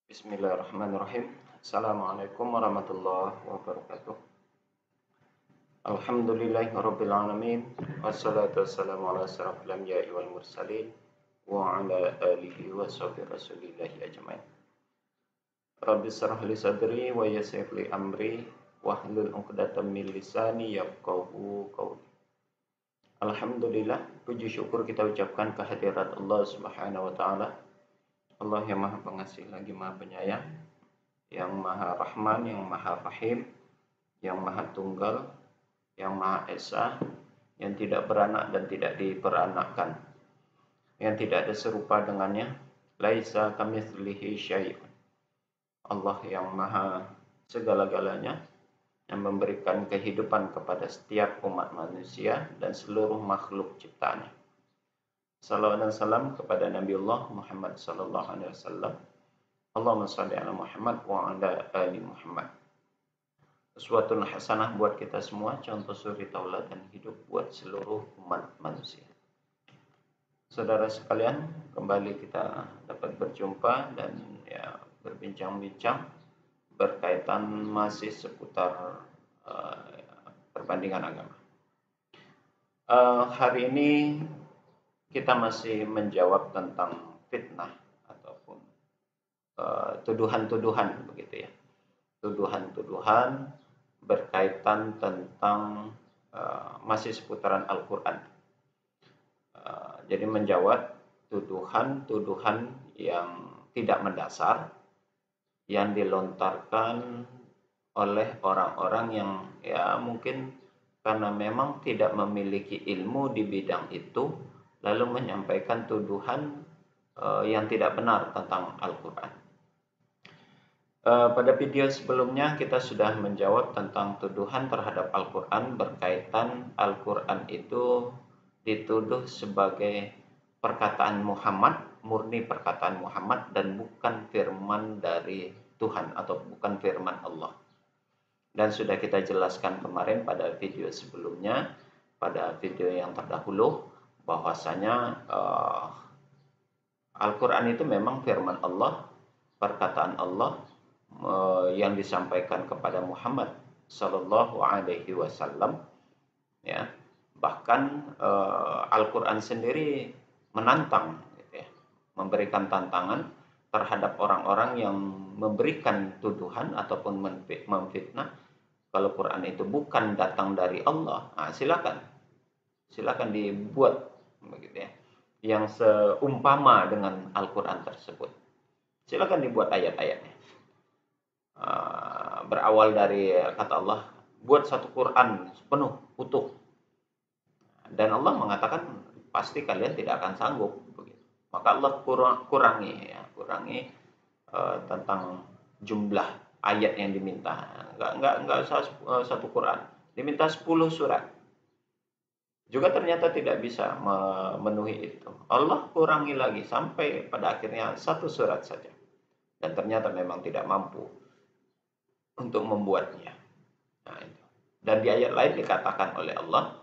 Bismillahirrahmanirrahim. Assalamualaikum warahmatullahi wabarakatuh. Alhamdulillahirabbil alamin. Wassalatu wassalamu ala asyrafil anbiya'i wal mursalin wa ala alihi wa sahbihi rasulillahi ajmain. Rabbi shrah li sadri wa yassir li amri wahlul 'uqdatam min lisani yafqahu qawli. Alhamdulillah, puji syukur kita ucapkan kehadirat Allah Subhanahu wa taala. Allah yang Maha Pengasih lagi Maha Penyayang, yang Maha Rahman, yang Maha Rahim, yang Maha Tunggal, yang Maha Esa, yang tidak beranak dan tidak diperanakkan, yang tidak ada serupa dengannya. Laisa kamitslihi syai'un. Allah yang Maha segala-galanya, yang memberikan kehidupan kepada setiap umat manusia dan seluruh makhluk ciptaannya. Salawat dan salam kepada Nabiullah Muhammad sallallahu alaihi wasallam. Allahumma shalli ala Muhammad wa ala ali Muhammad. Uswatun hasanah buat kita semua, contoh suri tauladan hidup buat seluruh umat manusia. Saudara sekalian, kembali kita dapat berjumpa dan berbincang-bincang berkaitan masih seputar perbandingan agama. Hari ini kita masih menjawab tentang fitnah ataupun tuduhan-tuduhan begitu ya. Tuduhan-tuduhan berkaitan tentang masih seputaran Al-Qur'an. Jadi menjawab tuduhan-tuduhan yang tidak mendasar yang dilontarkan oleh orang-orang yang mungkin karena memang tidak memiliki ilmu di bidang itu, lalu menyampaikan tuduhan yang tidak benar tentang Al-Quran. Pada video sebelumnya kita sudah menjawab tentang tuduhan terhadap Al-Quran berkaitan Al-Quran itu dituduh sebagai perkataan Muhammad, murni perkataan Muhammad dan bukan firman dari Tuhan atau bukan firman Allah. Dan sudah kita jelaskan kemarin pada video sebelumnya, pada video yang terdahulu, bahwasanya Al-Quran itu memang firman Allah, perkataan Allah yang disampaikan kepada Muhammad Sallallahu Alaihi Wasallam. Ya, bahkan Al-Quran sendiri menantang, gitu ya, memberikan tantangan terhadap orang-orang yang memberikan tuduhan ataupun memfitnah. Kalau Quran itu bukan datang dari Allah, silakan dibuat begitu ya, yang seumpama dengan Al-Quran tersebut. Silakan dibuat ayat-ayatnya. Berawal dari kata Allah, buat satu Quran penuh, utuh. Dan Allah mengatakan pasti kalian tidak akan sanggup. Begitu. Maka Allah kurangi tentang jumlah ayat yang diminta. Enggak satu Quran, diminta 10 surat. Juga ternyata tidak bisa memenuhi itu. Allah kurangi lagi sampai pada akhirnya 1 surat saja. Dan ternyata memang tidak mampu untuk membuatnya. Nah, itu. Dan di ayat lain dikatakan oleh Allah,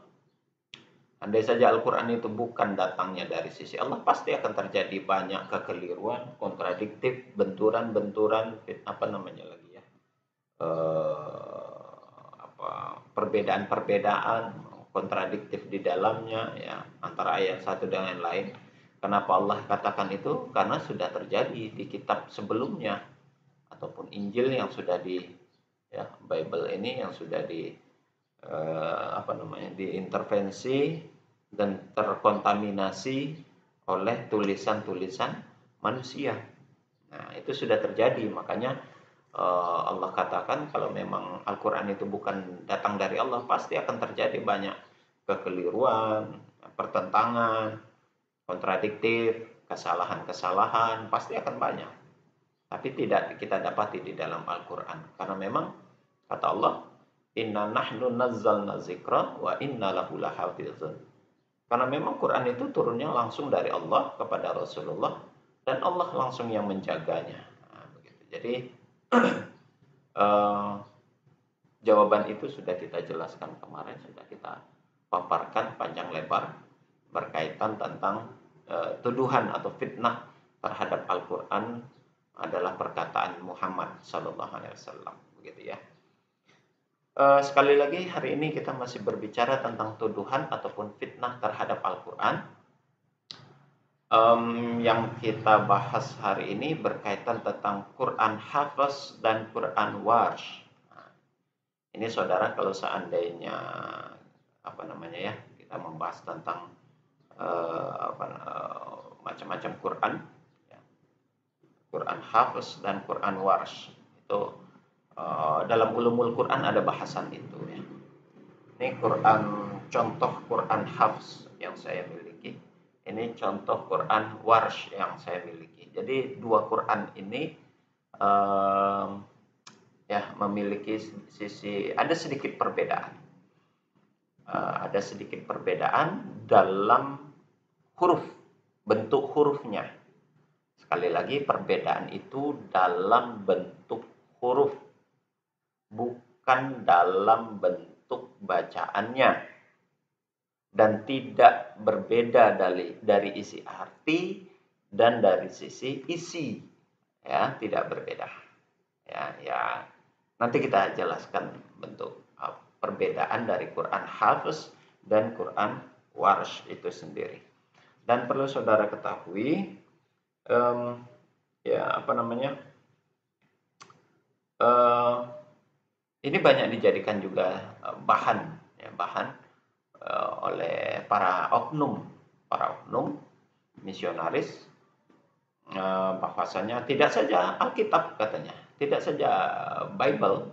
andai saja Al-Quran itu bukan datangnya dari sisi Allah, pasti akan terjadi banyak kekeliruan, kontradiktif, benturan-benturan, perbedaan-perbedaan, kontradiktif di dalamnya ya, antara ayat satu dengan lain. Kenapa Allah katakan itu? Karena sudah terjadi di kitab sebelumnya ataupun Injil yang sudah Bible ini yang sudah diintervensi dan terkontaminasi oleh tulisan-tulisan manusia. Nah, itu sudah terjadi, makanya Allah katakan kalau memang Al-Quran itu bukan datang dari Allah, pasti akan terjadi banyak kekeliruan, pertentangan, kontradiktif, kesalahan-kesalahan, pasti akan banyak. Tapi tidak kita dapati di dalam Al-Quran. Karena memang kata Allah, inna nahnu nazzalna zikra wa inna lahu lahafizun. Karena memang Quran itu turunnya langsung dari Allah kepada Rasulullah dan Allah langsung yang menjaganya. Nah, begitu. Jadi jawaban itu sudah kita jelaskan kemarin, sudah kita paparkan panjang lebar berkaitan tentang tuduhan atau fitnah terhadap Al-Quran adalah perkataan Muhammad Sallallahu Alaihi Wasallam, begitu ya. Sekali lagi hari ini kita masih berbicara tentang tuduhan ataupun fitnah terhadap Al-Quran. Yang kita bahas hari ini berkaitan tentang Quran Hafaz dan Quran Warsh. Nah, ini saudara, kalau seandainya kita membahas tentang macam-macam Quran, ya, Quran Hafaz dan Quran Warsh itu dalam ulumul Quran ada bahasan itu ya. Ini contoh Quran Hafz yang saya miliki. Ini contoh Quran Warsh yang saya miliki. Jadi dua Quran ini memiliki ada sedikit perbedaan. Ada sedikit perbedaan dalam huruf, bentuk hurufnya. Sekali lagi, perbedaan itu dalam bentuk huruf, bukan dalam bentuk bacaannya, dan tidak berbeda dari isi arti dan dari sisi isi, ya, tidak berbeda. Ya, nanti kita jelaskan bentuk perbedaan dari Quran Hafaz dan Quran Warsh itu sendiri. Dan perlu saudara ketahui, ini banyak dijadikan juga bahan oleh para oknum misionaris, bahwasanya tidak saja Alkitab katanya, tidak saja Bible,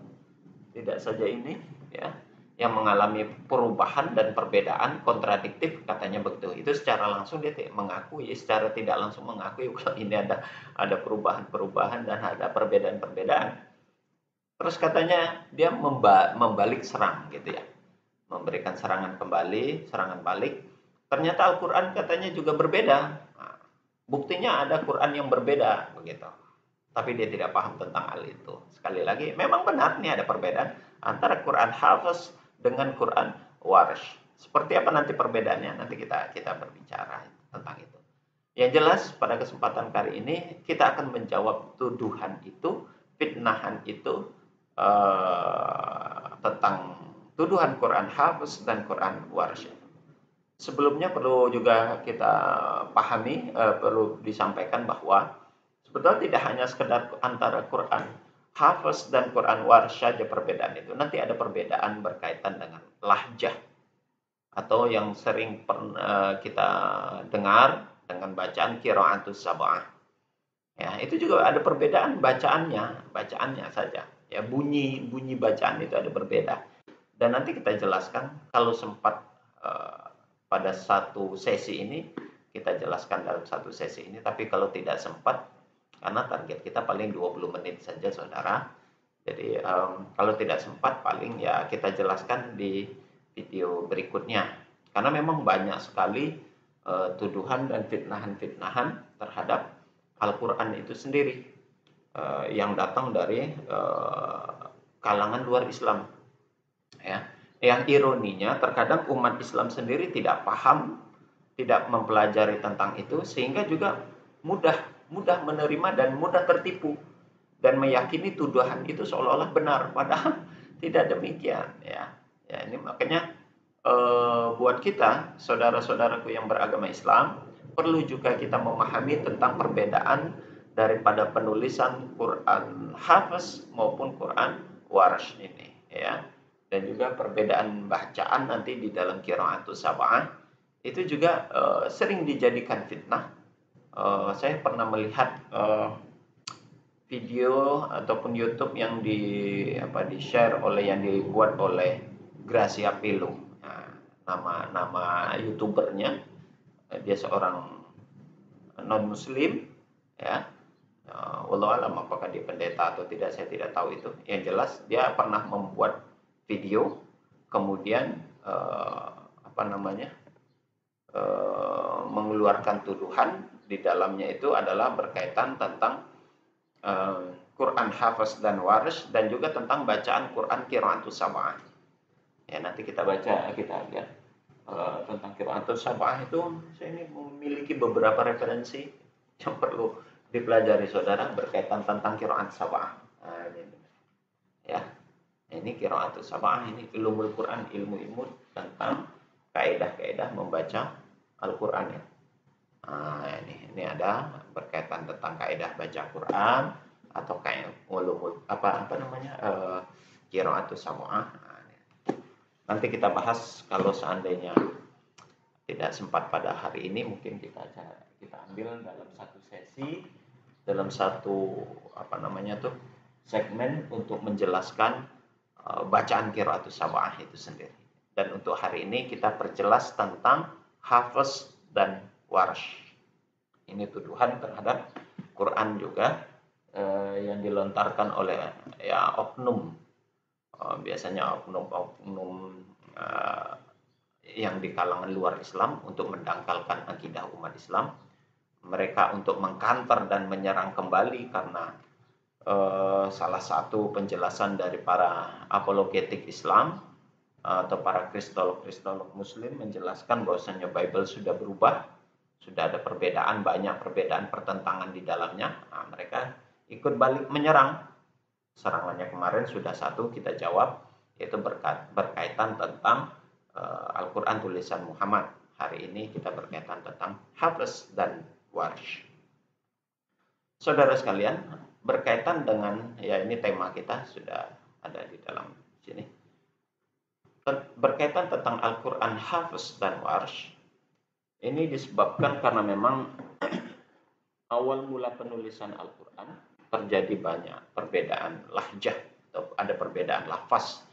tidak saja ini ya yang mengalami perubahan dan perbedaan kontradiktif, katanya begitu. Itu secara langsung dia mengakui, secara tidak langsung mengakui kalau ini ada perubahan-perubahan dan ada perbedaan-perbedaan. Terus katanya dia membalik serang gitu ya, memberikan serangan balik. Ternyata Al-Quran katanya juga berbeda. Nah, buktinya ada Quran yang berbeda begitu. Tapi dia tidak paham tentang hal itu. Sekali lagi, memang benar nih ada perbedaan antara Quran Hafaz dengan Quran Warsh. Seperti apa nanti perbedaannya? Nanti kita berbicara tentang itu. Yang jelas pada kesempatan kali ini kita akan menjawab tuduhan itu, fitnahan itu, tentang tuduhan Quran Hafaz dan Quran Warsh. Sebelumnya perlu juga kita pahami, perlu disampaikan bahwa sebetulnya tidak hanya sekedar antara Quran Hafaz dan Quran Warsh saja perbedaan itu. Nanti ada perbedaan berkaitan dengan lahjah, atau yang sering kita dengar dengan bacaan qiraatus sab'ah. Ya, itu juga ada perbedaan bacaannya saja. Ya, bunyi bacaan itu ada berbeda. Dan nanti kita jelaskan kalau sempat pada satu sesi ini, kita jelaskan dalam satu sesi ini. Tapi kalau tidak sempat, karena target kita paling 20 menit saja saudara. Jadi kalau tidak sempat, paling ya kita jelaskan di video berikutnya. Karena memang banyak sekali tuduhan dan fitnahan terhadap Al-Quran itu sendiri, yang datang dari kalangan luar Islam. Ya. Yang ironinya, terkadang umat Islam sendiri tidak paham, tidak mempelajari tentang itu, sehingga juga mudah menerima dan mudah tertipu dan meyakini tuduhan itu seolah-olah benar, padahal tidak demikian ya. Ini makanya buat kita, saudara-saudaraku yang beragama Islam, perlu juga kita memahami tentang perbedaan daripada penulisan Quran Hafaz maupun Quran Warsh ini ya. Dan juga perbedaan bacaan nanti di dalam qiraatus sab'ah itu juga sering dijadikan fitnah. Saya pernah melihat video ataupun YouTube yang di-share yang dibuat oleh Gracia Pelo. Nah, nama YouTubernya, dia seorang non Muslim ya. Wallahu alam apakah dia pendeta atau tidak, saya tidak tahu itu. Yang jelas dia pernah membuat video, kemudian mengeluarkan tuduhan di dalamnya itu adalah berkaitan tentang Quran Hafaz dan Warsh, dan juga tentang bacaan Quran qiraatus sab'ah. Ya, nanti kita lihat tentang qiraatus sab'ah itu. Saya ini memiliki beberapa referensi yang perlu dipelajari saudara berkaitan tentang qiraat sab'ah. Nah, ini ya. Ini qiraat sab'ah, ini ilmu Al-Qur'an, ilmu-ilmu tentang kaidah-kaidah membaca Al-Qur'an ya. Nah, ini ada berkaitan tentang kaidah baca Quran atau kayak ulumul apa namanya? Qiraat sab'ah. Nah, nanti kita bahas kalau seandainya tidak sempat pada hari ini, mungkin kita ambil dalam satu sesi, dalam satu apa namanya tuh segmen untuk menjelaskan bacaan qiraatus sab'ah itu sendiri. Dan untuk hari ini kita perjelas tentang hafaz dan warsh. Ini tuduhan terhadap Quran juga yang dilontarkan oleh ya oknum, biasanya oknum-oknum yang di kalangan luar Islam untuk mendangkalkan akidah umat Islam. Mereka untuk mengkanter dan menyerang kembali karena salah satu penjelasan dari para apologetik Islam atau para kristolog Muslim menjelaskan bahwasanya Bible sudah berubah, sudah ada perbedaan, banyak perbedaan pertentangan di dalamnya. Nah, mereka ikut balik menyerang. Serangannya kemarin sudah satu kita jawab, yaitu berkaitan tentang Al-Quran tulisan Muhammad. Hari ini kita berkaitan tentang hafaz dan warsh. Saudara sekalian, berkaitan dengan ya ini tema kita sudah ada di dalam sini. Berkaitan tentang Al-Qur'an hafaz dan warsh. Ini disebabkan karena memang awal mula penulisan Al-Qur'an terjadi banyak perbedaan lahjah atau ada perbedaan lafaz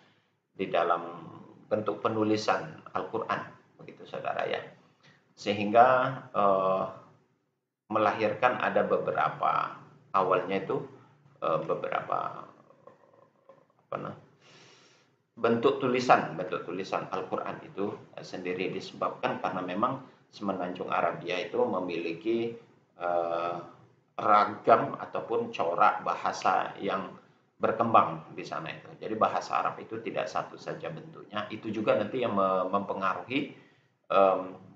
di dalam bentuk penulisan Al-Qur'an, begitu saudara ya. Sehingga melahirkan ada beberapa awalnya itu beberapa bentuk tulisan Al-Qur'an itu sendiri disebabkan karena memang semenanjung Arabia itu memiliki ragam ataupun corak bahasa yang berkembang di sana itu. Jadi bahasa Arab itu tidak satu saja bentuknya. Itu juga nanti yang mempengaruhi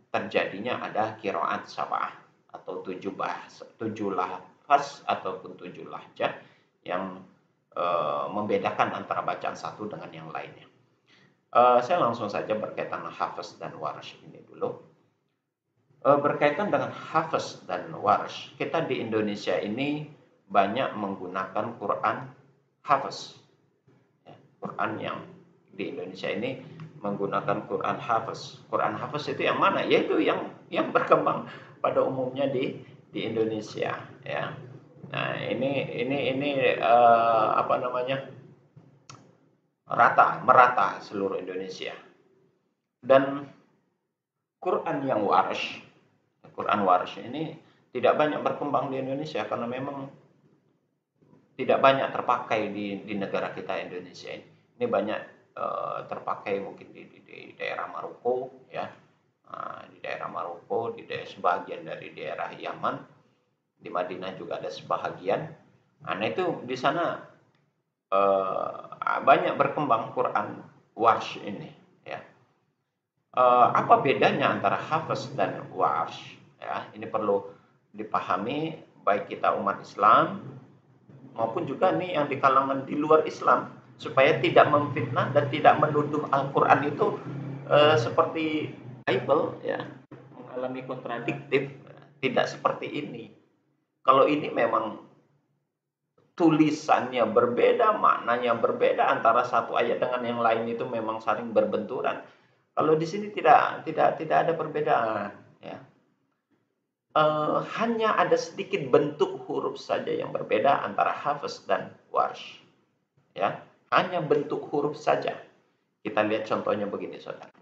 terjadinya ada qiraat sab'ah atau 7 lafaz ataupun 7 lahjah yang membedakan antara bacaan satu dengan yang lainnya. Saya langsung saja berkaitan hafaz dan warsh ini dulu. Berkaitan dengan hafaz dan warsh, kita di Indonesia ini banyak menggunakan Quran hafaz. Ya, Quran yang di Indonesia ini menggunakan Quran hafaz. Quran hafaz itu yang mana? Yaitu yang berkembang pada umumnya di Indonesia ya. Nah, ini apa namanya? merata seluruh Indonesia. Dan Quran warsh ini tidak banyak berkembang di Indonesia karena memang tidak banyak terpakai di negara kita Indonesia ini. Ini banyak terpakai mungkin di daerah Maroko ya. Di daerah Maroko, sebagian dari daerah Yaman, di Madinah juga ada sebahagian. Nah itu di sana banyak berkembang Quran warsh ini ya. Apa bedanya antara hafaz dan warsh ya? Ini perlu dipahami baik kita umat Islam maupun juga nih yang di kalangan di luar Islam supaya tidak memfitnah dan tidak menuduh Al-Qur'an itu seperti Bible ya, mengalami kontradiktif. Tidak seperti ini. Kalau ini memang tulisannya berbeda, maknanya berbeda antara satu ayat dengan yang lain itu memang saling berbenturan. Kalau di sini tidak ada perbedaan ya. Hanya ada sedikit bentuk huruf saja yang berbeda antara hafaz dan warsh. Ya, hanya bentuk huruf saja. Kita lihat contohnya begini, saudara.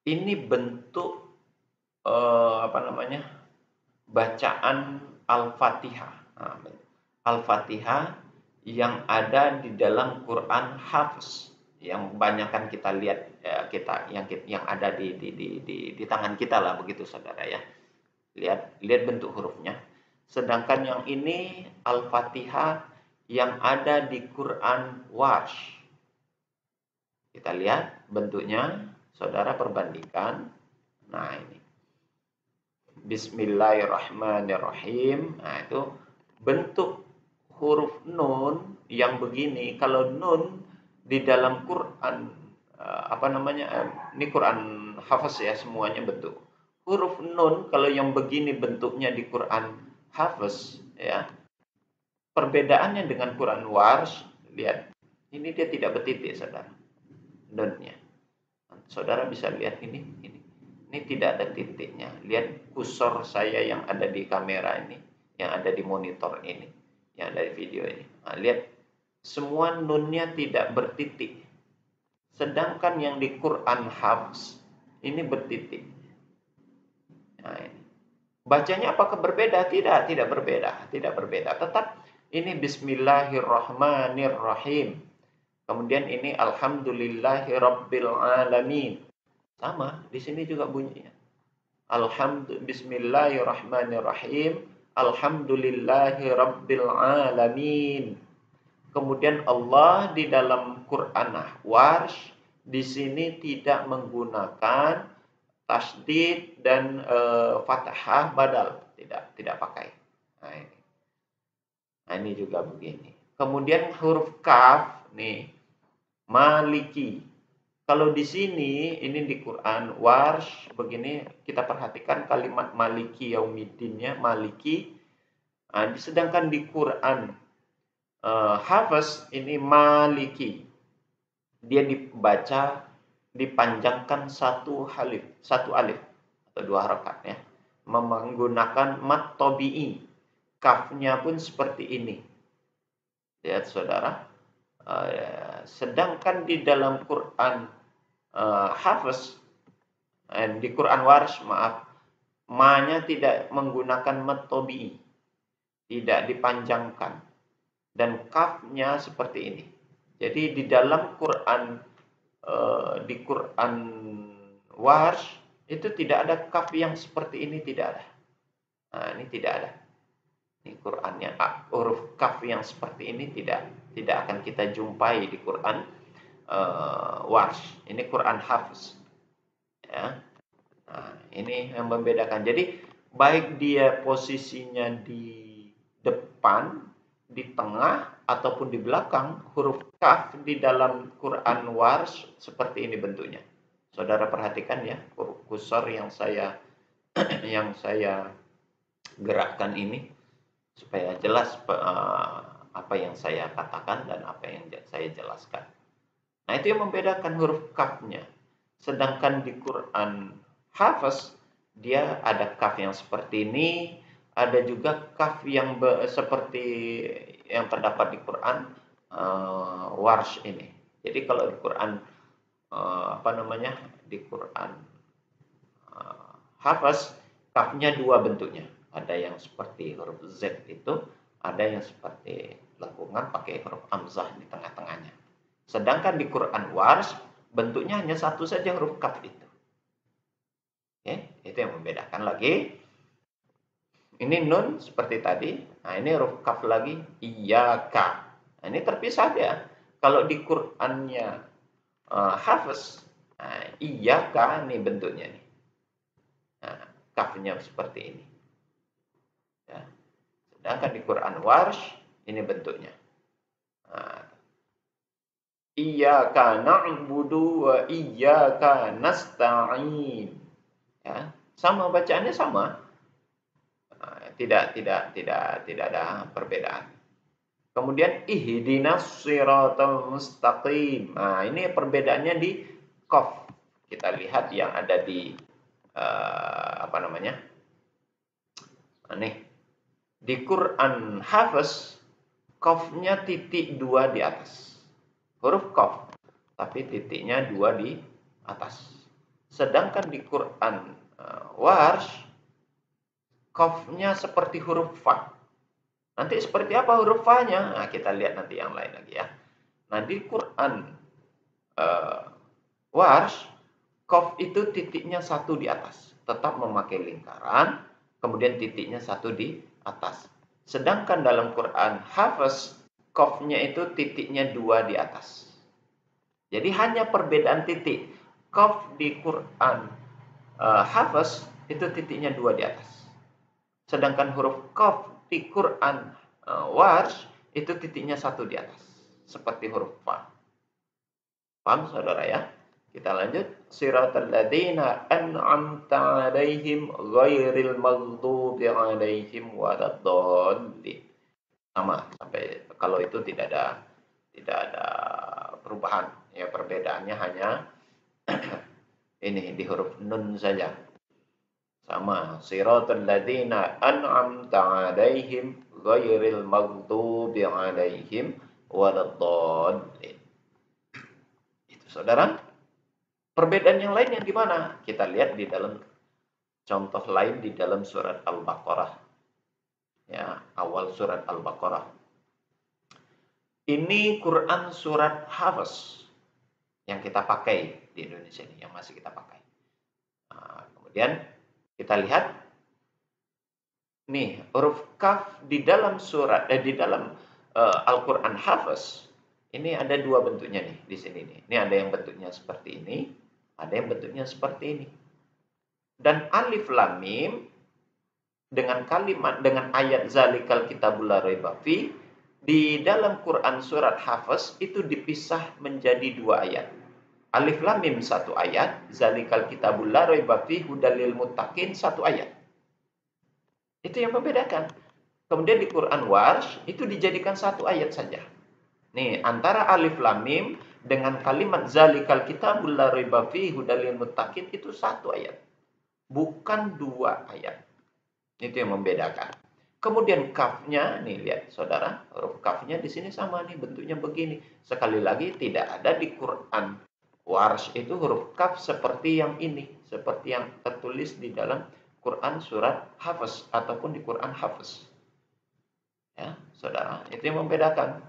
Ini bentuk apa namanya? Bacaan Al-Fatihah. Nah, Al-Fatihah yang ada di dalam Quran hafaz yang kebanyakan kita lihat yang ada di tangan kita lah begitu saudara ya. Lihat bentuk hurufnya. Sedangkan yang ini Al-Fatihah yang ada di Quran warsh. Kita lihat bentuknya, saudara perbandingkan. Nah ini. Bismillahirrahmanirrahim. Nah, itu bentuk huruf nun yang begini. Kalau nun di dalam Quran ini Quran Hafs ya, semuanya bentuk huruf nun. Kalau yang begini bentuknya di Quran Hafs ya, perbedaannya dengan Quran Warsh, lihat ini dia tidak bertitik, saudara, nunnya. Saudara bisa lihat ini tidak ada titiknya. Lihat kursor saya yang ada di kamera ini, yang ada di monitor ini, yang ada di video ini. Nah, lihat semua nunnya tidak bertitik. Sedangkan yang di Quran Hafs ini bertitik. Nah, ini. Bacanya apakah berbeda? Tidak berbeda, tidak berbeda. Tetap ini Bismillahirrahmanirrahim. Kemudian ini Alhamdulillahirabbil alamin. Sama, di sini juga bunyinya. Bismillahirrahmanirrahim. Alhamdulillahirabbil alamin. Kemudian Allah di dalam Quran Warsh di sini tidak menggunakan tasdid dan fathah badal, tidak pakai. Nah, ini juga begini. Kemudian huruf kaf nih, maliki. Kalau di sini ini di Quran Warsh begini, kita perhatikan kalimat maliki yaumidinnya maliki. Nah, sedangkan di Quran Hafs ini maliki. Dia dibaca dipanjangkan satu alif atau 2 harakat ya. Menggunakan mat tabi'i. Kafnya pun seperti ini. Lihat saudara. Sedangkan di dalam Quran Hafs, di Quran Warsh, ma-nya tidak menggunakan mat tabi'i. Tidak dipanjangkan. Dan kafnya seperti ini. Jadi di dalam Quran Warsh itu tidak ada kaf yang seperti ini, tidak ada. Nah, ini tidak ada. Ini Qurannya huruf kaf yang seperti ini tidak akan kita jumpai di Quran Warsh. Ini Quran Hafs. Ya. Nah, ini yang membedakan. Jadi baik dia posisinya di depan, di tengah, ataupun di belakang, huruf kaf di dalam Quran Warsh seperti ini bentuknya. Saudara perhatikan ya, kursor yang saya gerakkan ini supaya jelas apa yang saya katakan dan apa yang saya jelaskan. Nah, itu yang membedakan huruf kafnya. Sedangkan di Quran Hafs dia ada kaf yang seperti ini, ada juga kaf yang seperti yang terdapat di Quran Warsh ini. Jadi kalau di Quran di Quran Hafs, kafnya 2 bentuknya. Ada yang seperti huruf Z itu, ada yang seperti lengkungan pakai huruf hamzah di tengah-tengahnya. Sedangkan di Quran Warsh bentuknya hanya satu saja huruf kaf itu. Oke, itu yang membedakan lagi. Ini nun seperti tadi. Nah, ini huruf kaf lagi, iyyaka. Nah, ini terpisah dia. Kalau di Qur'annya Hafs, iyyaka nih bentuknya nih. Nah, kafnya seperti ini. Ya. Sedangkan di Quran Warsh ini bentuknya. Nah, iyyaka na'budu wa iyyaka nasta'in. Ya, sama bacaannya sama. Tidak ada perbedaan. Kemudian ihdinas siratal mustaqim. Nah, ini perbedaannya di qaf. Kita lihat yang ada di Nih. Di Quran Hafs qafnya titik 2 di atas. Huruf qaf, tapi titiknya 2 di atas. Sedangkan di Quran Warsh qafnya seperti huruf fa. Nanti seperti apa huruf fa-nya? Nah, kita lihat nanti yang lain lagi ya. Nah, di Quran Warsh, qaf itu titiknya 1 di atas. Tetap memakai lingkaran, kemudian titiknya 1 di atas. Sedangkan dalam Quran Hafs, qafnya itu titiknya 2 di atas. Jadi hanya perbedaan titik. Qaf di Quran Hafs itu titiknya 2 di atas. Sedangkan huruf qaf di Quran Warsh itu titiknya satu di atas, seperti huruf fa. Paham saudara ya? Kita lanjut. Siratal ladzina an'amta 'alaihim ghairil maghdubi 'alaihim waladdallin. Sama sampai kalau itu tidak ada perubahan. Ya perbedaannya hanya ini di huruf nun saja. Sama siratal ladzina an'amta 'alaihim ghairil maghdubi 'alaihim waladdallin. Itu saudara. Perbedaan yang lain yang di mana? Kita lihat di dalam contoh lain di dalam surat Al-Baqarah. Ya, awal surat Al-Baqarah. Ini Quran surat Hafs yang kita pakai di Indonesia ini, yang masih kita pakai. Nah, kemudian kita lihat nih huruf kaf di dalam surat di dalam Al-Quran Hafs ini ada dua bentuknya nih di sini nih. Ini ada yang bentuknya seperti ini, ada yang bentuknya seperti ini. Dan alif lam mim dengan kalimat dengan ayat zalikal kitabul la raiba fi di dalam Quran surat Hafs itu dipisah menjadi dua ayat. Alif lam mim satu ayat, zalikal kitabul la raiba fi hudal lil muttaqin satu ayat. Itu yang membedakan. Kemudian di Quran Warsh itu dijadikan satu ayat saja. Nih, antara alif lam mim dengan kalimat zalikal kitabul la raiba fi hudal lil muttaqin itu satu ayat. Bukan dua ayat. Itu yang membedakan. Kemudian kafnya, nih lihat saudara, huruf kafnya di sini sama nih bentuknya begini. Sekali lagi tidak ada di Quran Warsh itu huruf kaf seperti yang ini, seperti yang tertulis di dalam Quran surat Hafs ataupun di Quran Hafs. Ya, saudara, itu yang membedakan.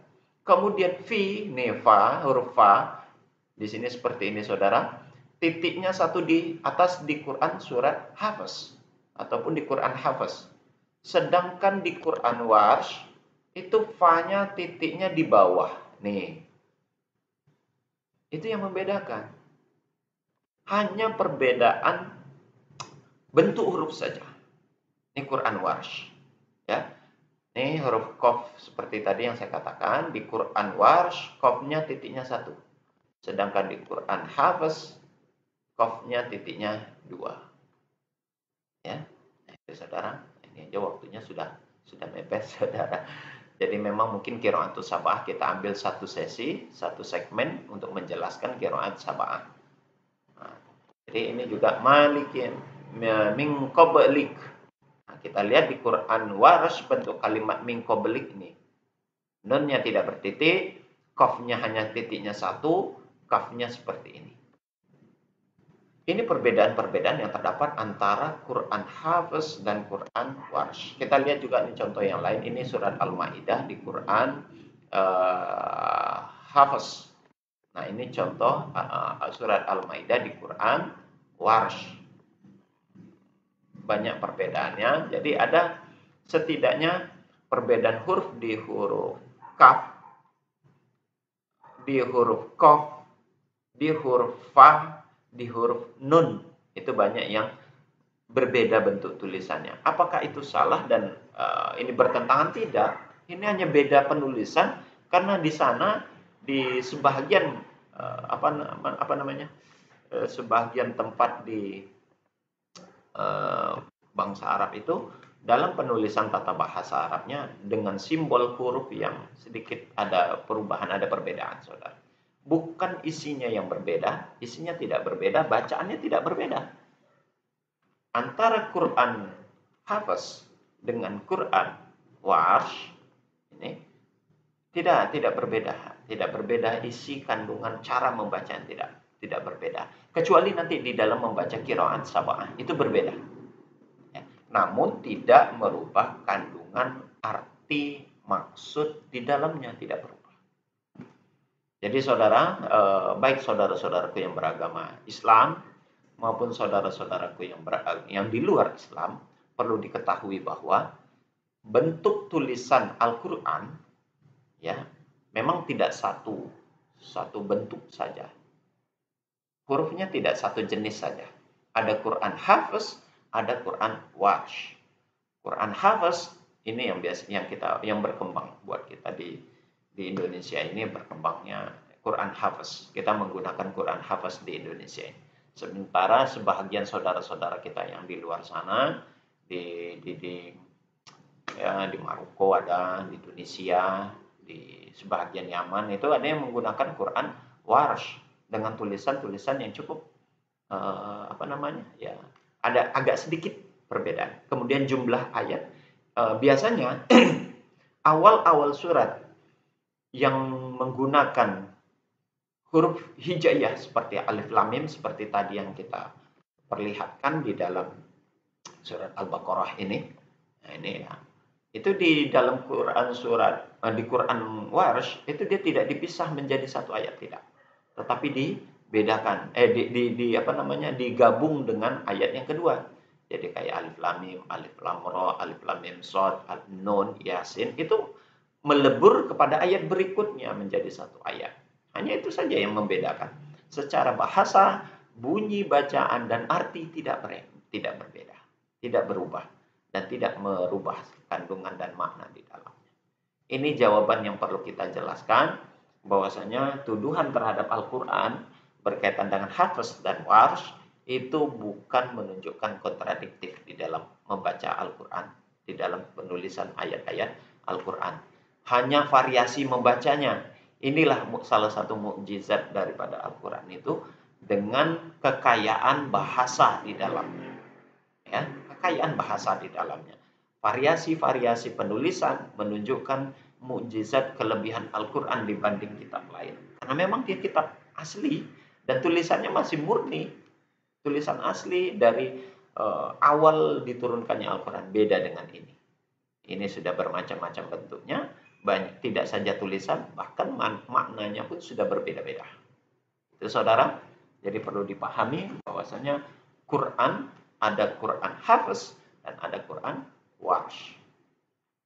Kemudian fi, nih fa, huruf fa di sini seperti ini saudara. Titiknya satu di atas di Quran surat Hafs ataupun di Quran Hafs. Sedangkan di Quran Warsh itu fa-nya titiknya di bawah. Nih. Itu yang membedakan. Hanya perbedaan bentuk huruf saja. Ini Quran Warsh. Ya. Ini huruf qaf seperti tadi yang saya katakan. Di Quran Warsh, qafnya titiknya satu. Sedangkan di Quran Hafs, qafnya titiknya dua. Ya. Nah, itu saudara. Ini aja waktunya sudah mepet saudara. Jadi memang mungkin qiraatus sab'ah kita ambil satu sesi, satu segmen untuk menjelaskan qiraat sab'ah. Nah, jadi ini juga malikin min qablik. Nah, kita lihat di Quran Warsh bentuk kalimat min qablik ini. Nunnya tidak bertitik, qafnya hanya titiknya satu, kafnya seperti ini. Ini perbedaan-perbedaan yang terdapat antara Quran Hafs dan Quran Warsh. Kita lihat juga nih contoh yang lain. Ini surat Al-Maidah di Quran Hafs. Nah ini contoh surat Al-Maidah di Quran Warsh. Banyak perbedaannya. Jadi ada setidaknya perbedaan huruf di huruf kaf, di huruf qaf, di huruf fa, di huruf nun. Itu banyak yang berbeda bentuk tulisannya. Apakah itu salah dan ini bertentangan? Tidak. Ini hanya beda penulisan karena di sana di sebagian sebagian tempat di bangsa Arab itu dalam penulisan tata bahasa Arabnya dengan simbol huruf yang sedikit ada perubahan, ada perbedaan, saudara. Bukan isinya yang berbeda, isinya tidak berbeda, bacaannya tidak berbeda. Antara Quran Hafs dengan Quran Warsh ini tidak berbeda isi kandungan cara membaca tidak berbeda. Kecuali nanti di dalam membaca qiraat sab'ah itu berbeda. Ya. Namun tidak merubah kandungan arti maksud di dalamnya tidak berubah. Jadi saudara, baik saudara-saudaraku yang beragama Islam maupun saudara-saudaraku yang di luar Islam, perlu diketahui bahwa bentuk tulisan Al-Quran ya memang tidak satu bentuk saja. Hurufnya tidak satu jenis saja. Ada Quran Hafs, ada Quran Warsh. Quran Hafiz ini yang biasa yang berkembang buat kita di Indonesia ini berkembangnya Quran Hafiz. Kita menggunakan Quran Hafiz di Indonesia ini. Sementara sebahagian saudara-saudara kita yang di luar sana di Maroko ada, di Tunisia, di sebahagian Yaman itu ada yang menggunakan Quran Warsh dengan tulisan-tulisan yang cukup ada agak sedikit perbedaan. Kemudian jumlah ayat biasanya awal-awal surat yang menggunakan huruf hijaiyah seperti alif lam mim seperti tadi yang kita perlihatkan di dalam surat Al-Baqarah ini. Nah, ini ya. Itu di dalam di Quran Warsh itu dia tidak dipisah menjadi satu ayat, tidak. Tetapi dibedakan digabung dengan ayat yang kedua. Jadi kayak alif lam mim, alif lam ra, alif lam mim shad, nun, yasin itu melebur kepada ayat berikutnya menjadi satu ayat. Hanya itu saja yang membedakan. Secara bahasa, bunyi, bacaan dan arti tidak berbeda, tidak berubah dan tidak merubah kandungan dan makna di dalamnya. Ini jawaban yang perlu kita jelaskan, bahwasanya tuduhan terhadap Al-Quran berkaitan dengan Hafiz dan Warsh itu bukan menunjukkan kontradiktif di dalam membaca Al-Quran, di dalam penulisan ayat-ayat Al-Quran. Hanya variasi membacanya. Inilah salah satu mukjizat daripada Al-Quran itu dengan kekayaan bahasa di dalamnya. Ya, kekayaan bahasa di dalamnya. Variasi-variasi penulisan menunjukkan mukjizat kelebihan Al-Quran dibanding kitab lain. Karena memang dia kitab asli dan tulisannya masih murni. Tulisan asli dari awal diturunkannya Al-Quran beda dengan ini. Ini sudah bermacam-macam bentuknya, banyak, tidak saja tulisan, bahkan maknanya pun sudah berbeda-beda. Itu saudara, jadi perlu dipahami bahwasanya Quran ada Quran Hafiz dan ada Quran Warsh.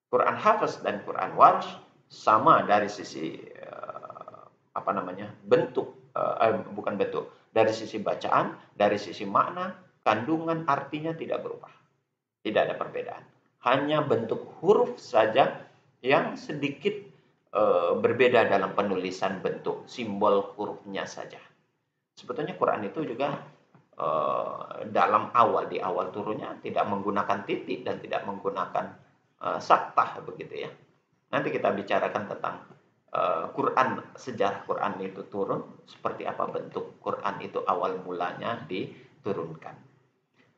Quran Hafiz dan Quran Warsh sama dari sisi bukan bentuk, dari sisi bacaan, dari sisi makna, kandungan artinya tidak berubah. Tidak ada perbedaan. Hanya bentuk huruf saja yang sedikit berbeda dalam penulisan bentuk simbol hurufnya saja. Sebetulnya Quran itu juga di awal turunnya tidak menggunakan titik dan tidak menggunakan saktah begitu ya. Nanti kita bicarakan tentang sejarah Quran itu turun, seperti apa bentuk Quran itu awal mulanya diturunkan.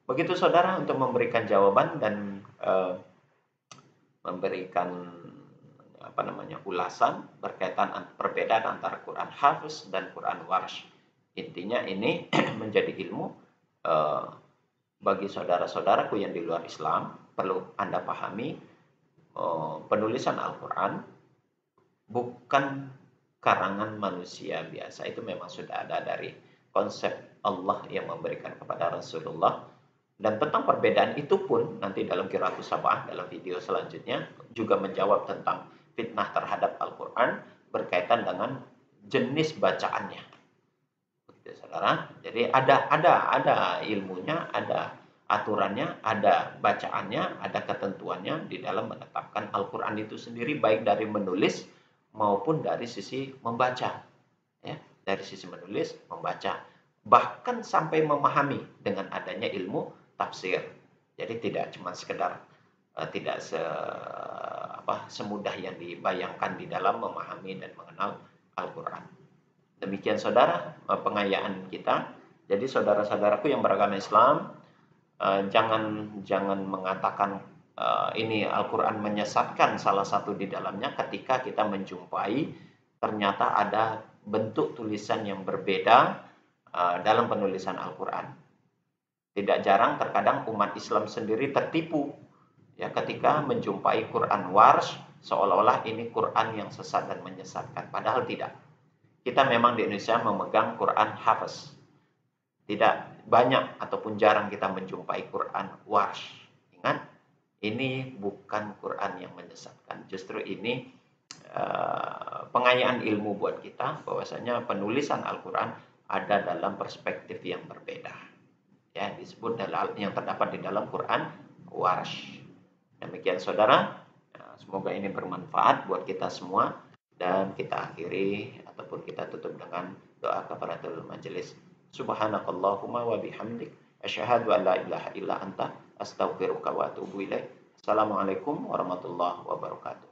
Begitu saudara, untuk memberikan jawaban dan memberikan ulasan berkaitan perbedaan antara Quran Hafiz dan Quran Warsh. Intinya ini menjadi ilmu bagi saudara-saudaraku yang di luar Islam. Perlu Anda pahami, penulisan Al-Quran bukan karangan manusia biasa. Itu memang sudah ada dari konsep Allah yang memberikan kepada Rasulullah. Dan tentang perbedaan itu pun nanti dalam Qiraatus Sab'ah, dalam video selanjutnya juga menjawab tentang fitnah terhadap Al-Quran berkaitan dengan jenis bacaannya. Begitu saudara. Jadi ada ilmunya, ada aturannya, ada bacaannya, ada ketentuannya di dalam menetapkan Al-Quran itu sendiri, baik dari menulis maupun dari sisi membaca. Ya, dari sisi menulis, membaca, bahkan sampai memahami dengan adanya ilmu tafsir. Jadi tidak cuma sekedar semudah yang dibayangkan di dalam memahami dan mengenal Al-Quran. Demikian saudara pengayaan kita. Jadi saudara-saudaraku yang beragama Islam, jangan mengatakan ini Al-Quran menyesatkan salah satu di dalamnya ketika kita menjumpai ternyata ada bentuk tulisan yang berbeda dalam penulisan Al-Quran. Tidak jarang terkadang umat Islam sendiri tertipu ya ketika menjumpai Quran Warsh, seolah-olah ini Quran yang sesat dan menyesatkan. Padahal tidak. Kita memang di Indonesia memegang Quran Hafiz. Tidak banyak ataupun jarang kita menjumpai Quran Warsh. Ingat, ini bukan Quran yang menyesatkan. Justru ini pengayaan ilmu buat kita, bahwasanya penulisan Al-Quran ada dalam perspektif yang berbeda. Ya, disebut yang terdapat di dalam Quran Warsh. Demikian saudara, semoga ini bermanfaat buat kita semua dan kita akhiri ataupun kita tutup dengan doa kafaratul majelis. Subhanakallahumma wa bihamdik asyhadu an la ilaha illa anta astaghfiruka wa atubu ilaik. Assalamualaikum warahmatullahi wabarakatuh.